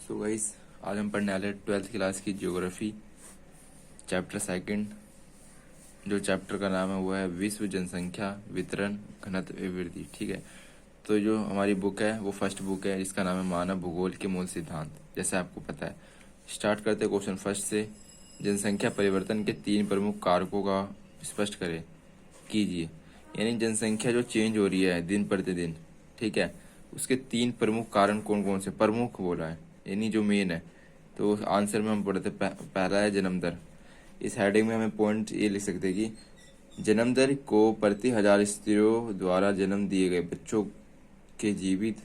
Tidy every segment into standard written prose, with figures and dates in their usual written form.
So guys, आज हम पढ़ने वाले 12th क्लास की ज्योग्राफी चैप्टर सेकंड। जो चैप्टर का नाम है वो है विश्व जनसंख्या वितरण घनत्व एवं वृद्धि। ठीक है, तो जो हमारी बुक है वो फर्स्ट बुक है जिसका नाम है मानव भूगोल के मूल सिद्धांत, जैसे आपको पता है। स्टार्ट करते हैं क्वेश्चन फर्स्ट से। जनसंख्या परिवर्तन के 3 प्रमुख कारकों का स्पष्ट करें कीजिए। यानी जनसंख्या जो चेंज हो रही है दिन प्रतिदिन, ठीक है, उसके 3 प्रमुख कारण कौन कौन से, प्रमुख बोला है यानी जो मेन है। तो आंसर में हम पढ़ते पहला है जन्म दर। इस हेडिंग में हमें पॉइंट ये लिख सकते हैं कि जन्म दर को प्रति 1000 स्त्रियों द्वारा जन्म दिए गए बच्चों के जीवित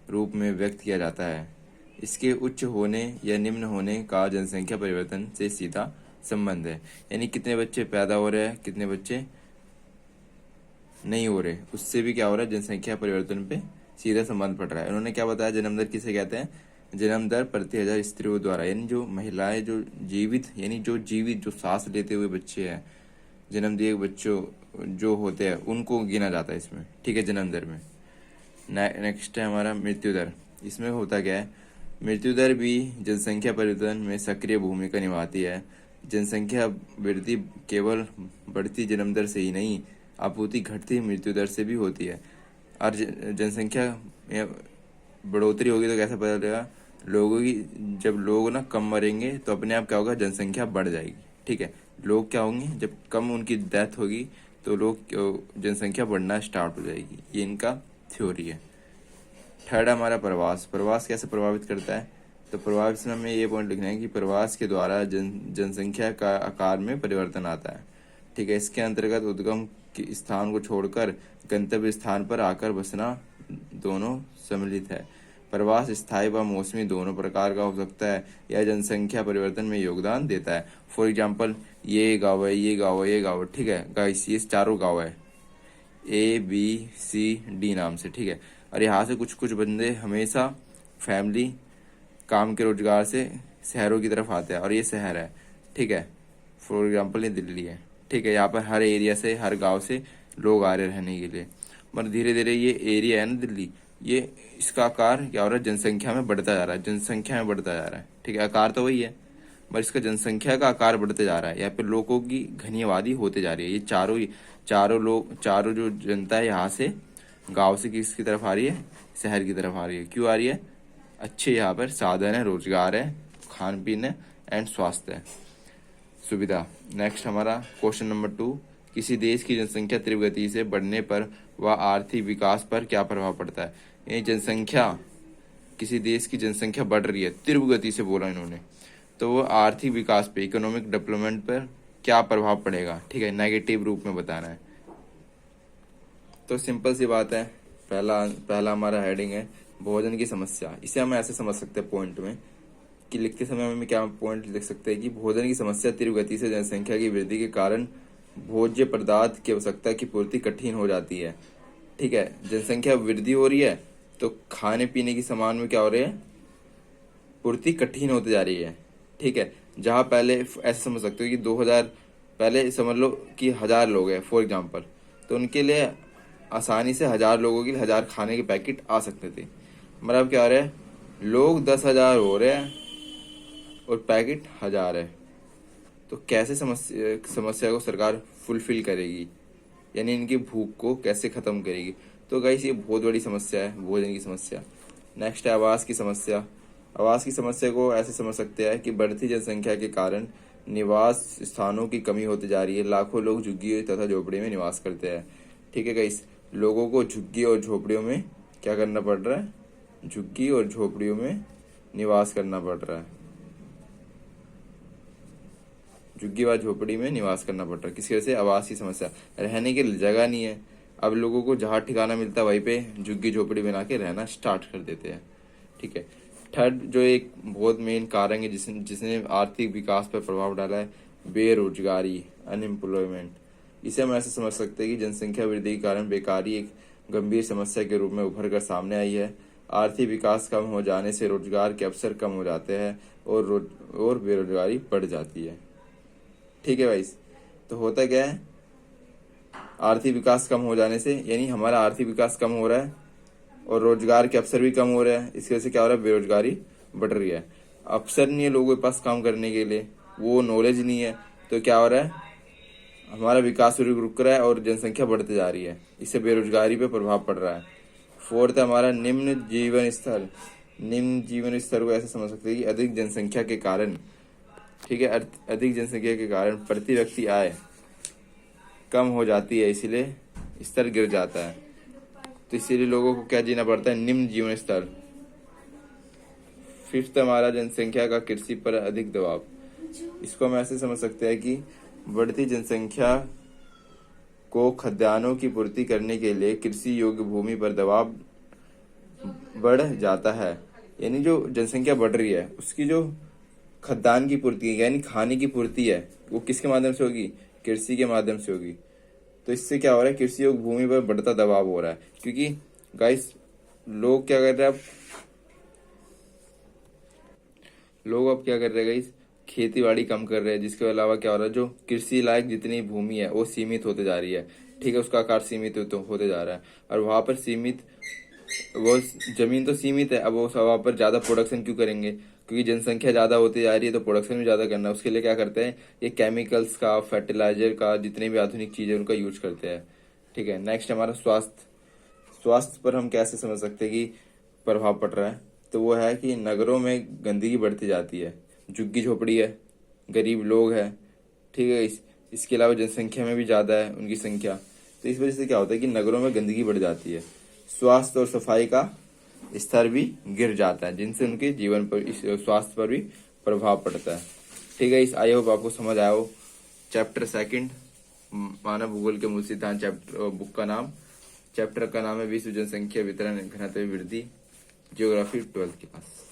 रूप में व्यक्त किया जाता है। इसके उच्च होने या निम्न होने का जनसंख्या परिवर्तन से सीधा संबंध है। यानी कितने बच्चे पैदा हो रहे हैं, कितने बच्चे नहीं हो रहे, उससे भी क्या हो रहा है, जनसंख्या परिवर्तन पे सीधा संबंध पड़ रहा है। उन्होंने क्या बताया, जन्म दर किसे कहते हैं, जन्म दर प्रति 1000 स्त्रियों द्वारा, यानी जो महिलाएं जो जीवित, यानी जो जीवित जो सांस लेते हुए बच्चे हैं, जन्म दिए बच्चों जो होते हैं उनको गिना जाता है इसमें। ठीक है, जन्म दर में। नेक्स्ट है हमारा मृत्यु दर। इसमें होता क्या है, मृत्यु दर भी जनसंख्या परिवर्तन में सक्रिय भूमिका निभाती है। जनसंख्या वृद्धि केवल बढ़ती जन्म दर से ही नहीं, आपूर्ति घटती मृत्यु दर से भी होती है। और जनसंख्या में बढ़ोतरी होगी तो कैसे पता चलेगा, लोगों की, जब लोग ना कम मरेंगे तो अपने आप क्या होगा, जनसंख्या बढ़ जाएगी। ठीक है, लोग क्या होंगे, जब कम उनकी डेथ होगी तो लोग जनसंख्या बढ़ना स्टार्ट हो जाएगी। ये इनका थ्योरी है। थर्ड हमारा प्रवास। प्रवास कैसे प्रभावित करता है, तो प्रवास में हमें ये पॉइंट लिखना है कि प्रवास के द्वारा जनसंख्या का आकार में परिवर्तन आता है। ठीक है, इसके अंतर्गत उद्गम के स्थान को छोड़कर गंतव्य स्थान पर आकर बसना दोनों सम्मिलित है। प्रवास स्थायी व मौसमी दोनों प्रकार का हो सकता है। यह जनसंख्या परिवर्तन में योगदान देता है। फॉर एग्जाम्पल, ये गाँव है, ये गाँव है, ये गाँव है। ठीक है गाइस, ये चारों गाँव है ABCD नाम से। ठीक है, और यहाँ से कुछ कुछ बंदे हमेशा फैमिली काम के रोजगार से शहरों की तरफ आते हैं, और ये शहर है। ठीक है, फॉर एग्जाम्पल ये दिल्ली है। ठीक है, यहाँ पर हर एरिया से, हर गांव से लोग आ रहे रहने के लिए। मगर धीरे धीरे ये एरिया है ना दिल्ली, ये इसका आकार क्या हो रहा है, जनसंख्या में बढ़ता जा रहा है, जनसंख्या में बढ़ता जा रहा है। ठीक है, आकार तो वही है मगर इसका जनसंख्या का आकार बढ़ते जा रहा है। यहाँ पे लोगों की घनी आबादी होते जा रही है। ये चारों जो जनता है यहाँ से गांव से किसकी तरफ आ रही है, शहर की तरफ आ रही है। क्यों आ रही है, अच्छे यहाँ पर साधन है, रोजगार है, खान पीन है एंड स्वास्थ्य है, सुविधा। नेक्स्ट हमारा क्वेश्चन नंबर 2, किसी देश की जनसंख्या तीव्र गति से बढ़ने पर वह आर्थिक विकास पर क्या प्रभाव पड़ता है। ये जनसंख्या, किसी देश की जनसंख्या बढ़ रही है तीव्र गति से, बोला इन्होंने, तो वो आर्थिक विकास पे, इकोनॉमिक डेवलपमेंट पर क्या प्रभाव पड़ेगा। ठीक है, नेगेटिव रूप में बताना है। तो सिंपल सी बात है, पहला हमारा हेडिंग है भोजन की समस्या। इसे हम ऐसे समझ सकते हैं पॉइंट में कि लिखते समय हमें क्या पॉइंट लिख सकते हैं कि भोजन की समस्या तीव्र गति से जनसंख्या की वृद्धि के कारण भोज्य पदार्थ की आवश्यकता की पूर्ति कठिन हो जाती है। ठीक है, जनसंख्या वृद्धि हो रही है तो खाने पीने की सामान में क्या हो रही है, पूर्ति कठिन होती जा रही है। ठीक है, जहां पहले ऐसे समझ सकते हो कि 2000 पहले समझ लो कि 1000 लोग हैं फॉर एग्जांपल, तो उनके लिए आसानी से 1000 लोगों के लिए 1000 खाने के पैकेट आ सकते थे। मगर अब क्या हो रहा है, लोग 10,000 हो रहे हैं और पैकेट 1000 है। तो कैसे समस्या को सरकार फुलफिल करेगी, यानी इनकी भूख को कैसे खत्म करेगी। तो गाइस, ये बहुत बड़ी समस्या है, भोजन की समस्या। नेक्स्ट है आवास की समस्या। आवास की समस्या को ऐसे समझ सकते हैं कि बढ़ती जनसंख्या के कारण निवास स्थानों की कमी होती जा रही है। लाखों लोग झुग्गी तथा झोपड़ी में निवास करते हैं। ठीक है गाइस, लोगों को झुग्गी और झोपड़ियों में क्या करना पड़ रहा है, झुग्गी और झोपड़ियों में निवास करना पड़ रहा है, झुग्गी व झोपड़ी में निवास करना पड़ रहा है। किसी वजह से, आवास की समस्या, रहने की जगह नहीं है। अब लोगों को जहाँ ठिकाना मिलता है वहीं पे झुग्गी झोपड़ी बना के रहना स्टार्ट कर देते हैं। ठीक है, थर्ड जो एक बहुत मेन कारण है जिसने आर्थिक विकास पर प्रभाव डाला है, बेरोजगारी, अनएम्प्लॉयमेंट। इसे हम ऐसे समझ सकते हैं कि जनसंख्या वृद्धि के कारण बेकारी एक गंभीर समस्या के रूप में उभर कर सामने आई है। आर्थिक विकास कम हो जाने से रोजगार के अवसर कम हो जाते हैं और बेरोजगारी बढ़ जाती है। ठीक है भाई, तो होता क्या है, आर्थिक विकास कम हो जाने से, यानी हमारा आर्थिक विकास कम हो रहा है और रोजगार के अवसर भी कम हो रहे हैं। इसकी वजह से क्या हो रहा है, बेरोजगारी बढ़ रही है। अवसर नहीं है लोगों के पास काम करने के लिए, वो नॉलेज नहीं है, तो क्या हो रहा है, हमारा विकास रुक रहा है और जनसंख्या बढ़ती जा रही है। इससे बेरोजगारी पे प्रभाव पड़ रहा है। फोर्थ है हमारा निम्न जीवन स्तर। निम्न जीवन स्तर को ऐसे समझ सकते हैं कि अधिक जनसंख्या के कारण, ठीक है, अधिक जनसंख्या के कारण प्रति व्यक्ति आय कम हो जाती है, इसीलिए स्तर गिर जाता है। तो इसीलिए लोगों को क्या जीना पड़ता है, निम्न जीवन स्तर। फिफ्थ हमारा जनसंख्या का कृषि पर अधिक दबाव। इसको हम ऐसे समझ सकते हैं कि बढ़ती जनसंख्या को खाद्यान्नों की पूर्ति करने के लिए कृषि योग्य भूमि पर दबाव बढ़ जाता है। यानी जो जनसंख्या बढ़ रही है उसकी जो खाद्यान्न की पूर्ति है, यानी खाने की पूर्ति है, वो किसके माध्यम से होगी, कृषि के माध्यम से होगी। तो इससे क्या हो रहा है, कृषि योग्य भूमि पर बढ़ता दबाव हो रहा है। क्योंकि गाइस लोग क्या कर रहे हैं, लोग अब क्या कर रहे हैं गाइस, खेती बाड़ी कम कर रहे हैं, जिसके अलावा क्या हो रहा है, जो कृषि लायक जितनी भूमि है वो सीमित होते जा रही है, ठीक है, उसका आकार सीमित होते जा रहा है। और वहां पर सीमित, वो जमीन तो सीमित है, अब वो वहां पर ज्यादा प्रोडक्शन क्यों करेंगे, क्योंकि जनसंख्या ज्यादा होती जा रही है तो प्रोडक्शन भी ज्यादा करना है। उसके लिए क्या करते हैं, ये केमिकल्स का, फर्टिलाइजर का, जितने भी आधुनिक चीजें उनका यूज करते हैं, ठीक है। नेक्स्ट हमारा स्वास्थ्य। स्वास्थ्य पर हम कैसे समझ सकते हैं कि प्रभाव पड़ रहा है, तो वो है कि नगरों में गंदगी बढ़ती जाती है, झुग्गी झोपड़ी है, गरीब लोग हैं, ठीक है, इसके अलावा जनसंख्या में भी ज्यादा है उनकी संख्या। तो इस वजह से क्या होता है कि नगरों में गंदगी बढ़ जाती है, स्वास्थ्य और सफाई का स्तर भी गिर जाता है, जिनसे उनके जीवन पर, स्वास्थ्य पर भी प्रभाव पड़ता है, ठीक है। इस आई होप आपको समझ आया हो। चैप्टर सेकंड मानव भूगोल के मूल सिद्धांत, चैप्टर बुक का नाम, चैप्टर का नाम है विश्व जनसंख्या वितरण घनत्व वृद्धि, जियोग्राफी 12th के पास।